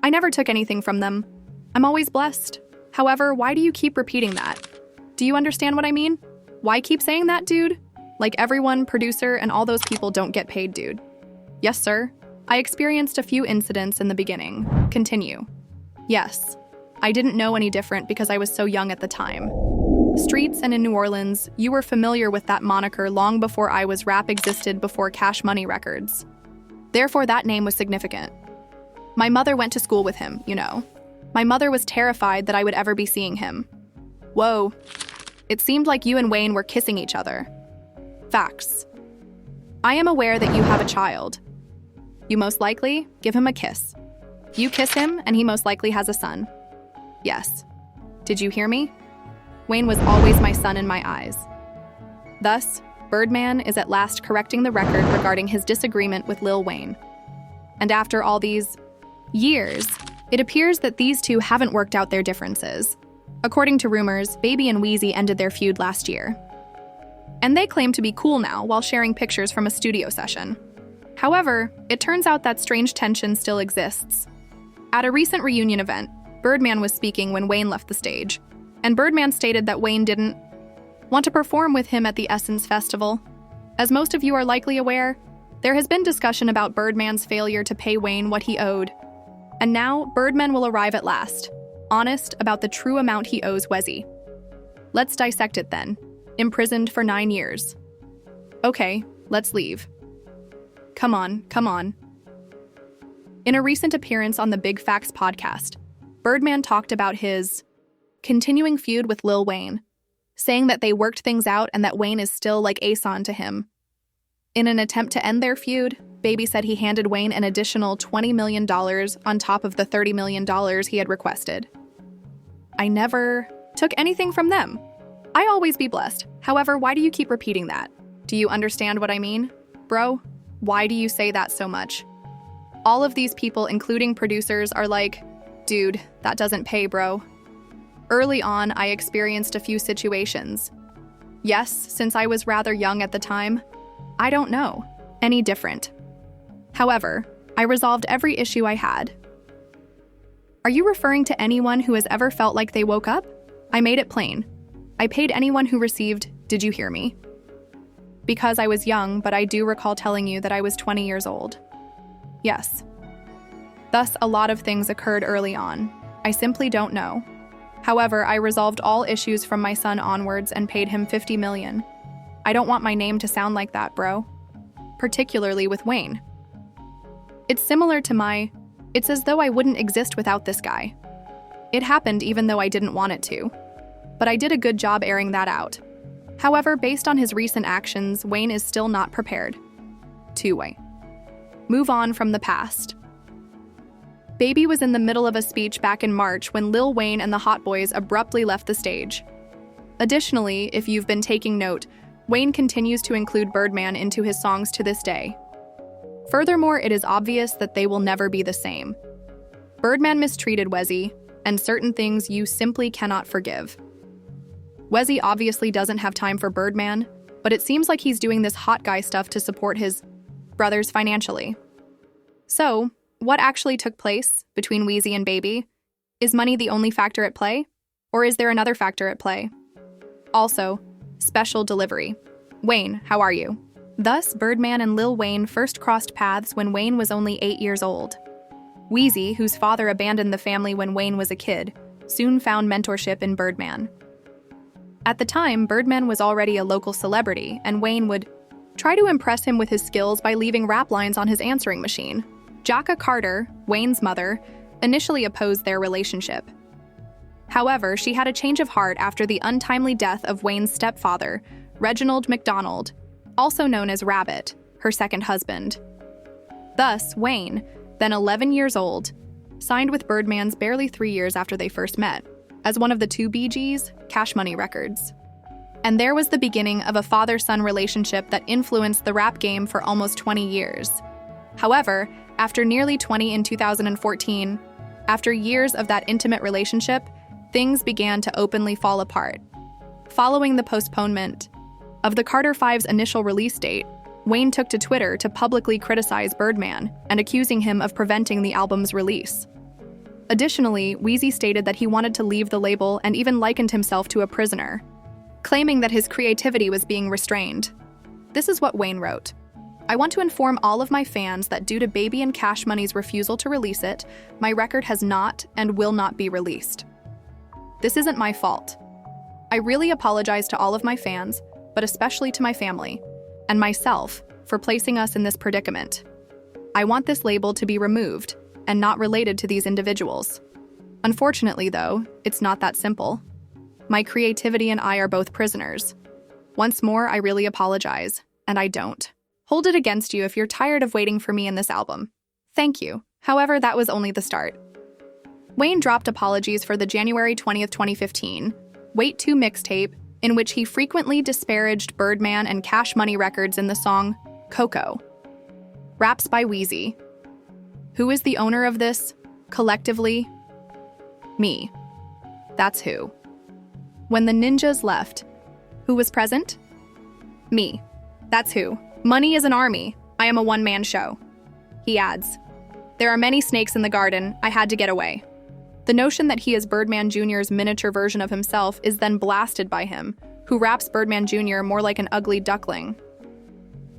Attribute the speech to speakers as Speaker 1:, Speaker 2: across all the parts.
Speaker 1: I never took anything from them. I'm always blessed. However, why do you keep repeating that? Do you understand what I mean? Why keep saying that, dude? Like everyone, producer, and all those people don't get paid, dude. Yes, sir. I experienced a few incidents in the beginning. Continue. Yes. I didn't know any different because I was so young at the time. Streets and in New Orleans, you were familiar with that moniker long before I was rap existed before Cash Money Records. Therefore, that name was significant. My mother went to school with him, you know. My mother was terrified that I would ever be seeing him. Whoa. It seemed like you and Wayne were kissing each other. Facts. I am aware that you have a child. You most likely give him a kiss. You kiss him, and he most likely has a son. Yes. Did you hear me? Wayne was always my son in my eyes. Thus, Birdman is at last correcting the record regarding his disagreement with Lil Wayne. And after all these years, it appears that these two haven't worked out their differences. According to rumors, Baby and Weezy ended their feud last year. And they claim to be cool now while sharing pictures from a studio session. However, it turns out that strange tension still exists. At a recent reunion event, Birdman was speaking when Wayne left the stage, and Birdman stated that Wayne didn't want to perform with him at the Essence Festival. As most of you are likely aware, there has been discussion about Birdman's failure to pay Wayne what he owed. And now, Birdman will arrive at last, honest about the true amount he owes Wezzy. Let's dissect it then. Imprisoned for 9 years. Okay, let's leave. Come on, come on. In a recent appearance on the Big Facts podcast, Birdman talked about his continuing feud with Lil Wayne, saying that they worked things out and that Wayne is still like Ason to him. In an attempt to end their feud, Baby said he handed Wayne an additional $20 million on top of the $30 million he had requested. I never took anything from them. I always be blessed. However, why do you keep repeating that? Do you understand what I mean? Bro, why do you say that so much? All of these people, including producers, are like, dude, that doesn't pay, bro. Early on, I experienced a few situations. Yes, since I was rather young at the time, I don't know any different. However, I resolved every issue I had. Are you referring to anyone who has ever felt like they woke up? I made it plain. I paid anyone who received, did you hear me? Because I was young, but I do recall telling you that I was 20 years old. Yes. Thus, a lot of things occurred early on. I simply don't know. However, I resolved all issues from my son onwards and paid him $50 million. I don't want my name to sound like that, bro. Particularly with Wayne. It's similar to it's as though I wouldn't exist without this guy. It happened even though I didn't want it to. But I did a good job airing that out. However, based on his recent actions, Wayne is still not prepared to move on from the past. Baby was in the middle of a speech back in March when Lil Wayne and the Hot Boys abruptly left the stage. Additionally, if you've been taking note, Wayne continues to include Birdman into his songs to this day. Furthermore, it is obvious that they will never be the same. Birdman mistreated Wezzy, and certain things you simply cannot forgive. Wezzy obviously doesn't have time for Birdman, but it seems like he's doing this hot guy stuff to support his brothers financially. So, what actually took place between Weezy and Baby? Is money the only factor at play? Or is there another factor at play? Also, special delivery. Wayne, how are you? Thus, Birdman and Lil Wayne first crossed paths when Wayne was only 8 years old. Weezy, whose father abandoned the family when Wayne was a kid, soon found mentorship in Birdman. At the time, Birdman was already a local celebrity, and Wayne would try to impress him with his skills by leaving rap lines on his answering machine. Jacka Carter, Wayne's mother, initially opposed their relationship. However, she had a change of heart after the untimely death of Wayne's stepfather, Reginald McDonald, also known as Rabbit, her second husband. Thus, Wayne, then 11 years old, signed with Birdman's barely 3 years after they first met, as one of the two BGs, Cash Money Records. And there was the beginning of a father-son relationship that influenced the rap game for almost 20 years. However, after nearly 20 in 2014, after years of that intimate relationship, things began to openly fall apart. Following the postponement of the Carter Five's initial release date, Wayne took to Twitter to publicly criticize Birdman and accusing him of preventing the album's release. Additionally, Wheezy stated that he wanted to leave the label and even likened himself to a prisoner, claiming that his creativity was being restrained. This is what Wayne wrote. I want to inform all of my fans that due to Baby and Cash Money's refusal to release it, my record has not and will not be released. This isn't my fault. I really apologize to all of my fans, but especially to my family and myself for placing us in this predicament. I want this label to be removed and not related to these individuals. Unfortunately, though, it's not that simple. My creativity and I are both prisoners. Once more, I really apologize, and I don't hold it against you if you're tired of waiting for me in this album. Thank you. However, that was only the start. Wayne dropped apologies for the January 20th, 2015 Wait 2 mixtape, in which he frequently disparaged Birdman and Cash Money records in the song Coco. Raps by Wheezy. Who is the owner of this, collectively? Me. That's who. When the ninjas left, who was present? Me. That's who. Money is an army. I am a one-man show. He adds, there are many snakes in the garden. I had to get away. The notion that he is Birdman Jr.'s miniature version of himself is then blasted by him, who raps Birdman Jr. more like an ugly duckling.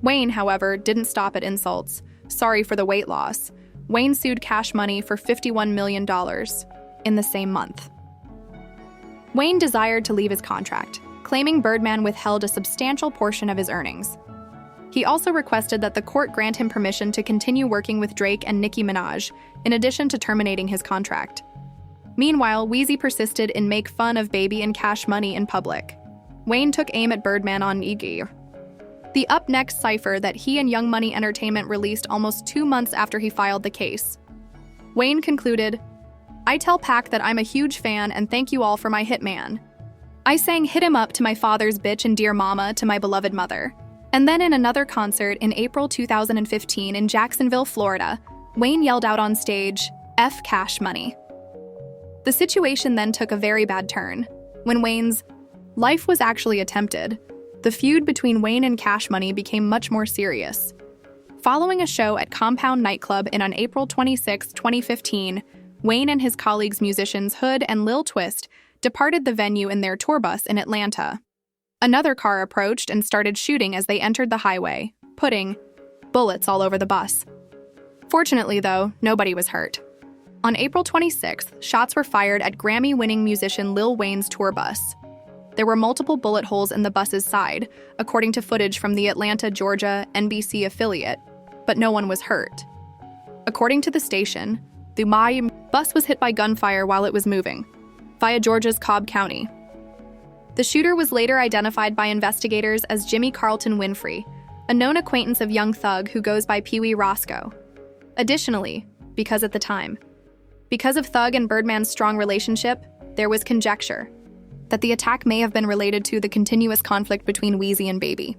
Speaker 1: Wayne, however, didn't stop at insults. Sorry for the weight loss. Wayne sued Cash Money for $51 million in the same month. Wayne desired to leave his contract, claiming Birdman withheld a substantial portion of his earnings. He also requested that the court grant him permission to continue working with Drake and Nicki Minaj, in addition to terminating his contract. Meanwhile, Wheezy persisted in make fun of Baby and Cash Money in public. Wayne took aim at Birdman on Iggy. The Up Next cipher that he and Young Money Entertainment released almost 2 months after he filed the case. Wayne concluded, I tell Pac that I'm a huge fan and thank you all for my hitman. I sang Hit Him Up to my father's bitch and Dear Mama to my beloved mother. And then in another concert in April 2015 in Jacksonville, Florida, Wayne yelled out on stage, F Cash Money. The situation then took a very bad turn. When Wayne's life was actually attempted, the feud between Wayne and Cash Money became much more serious. Following a show at Compound Nightclub on April 26, 2015, Wayne and his colleagues musicians Hood and Lil Twist departed the venue in their tour bus in Atlanta. Another car approached and started shooting as they entered the highway, putting bullets all over the bus. Fortunately, though, nobody was hurt. On April 26th, shots were fired at Grammy-winning musician Lil Wayne's tour bus. There were multiple bullet holes in the bus's side, according to footage from the Atlanta, Georgia, NBC affiliate, but no one was hurt. According to the station, the bus was hit by gunfire while it was moving, via Georgia's Cobb County. The shooter was later identified by investigators as Jimmy Carlton Winfrey, a known acquaintance of Young Thug who goes by Pee Wee Roscoe. Additionally, because of Thug and Birdman's strong relationship, there was conjecture that the attack may have been related to the continuous conflict between Wheezy and Baby.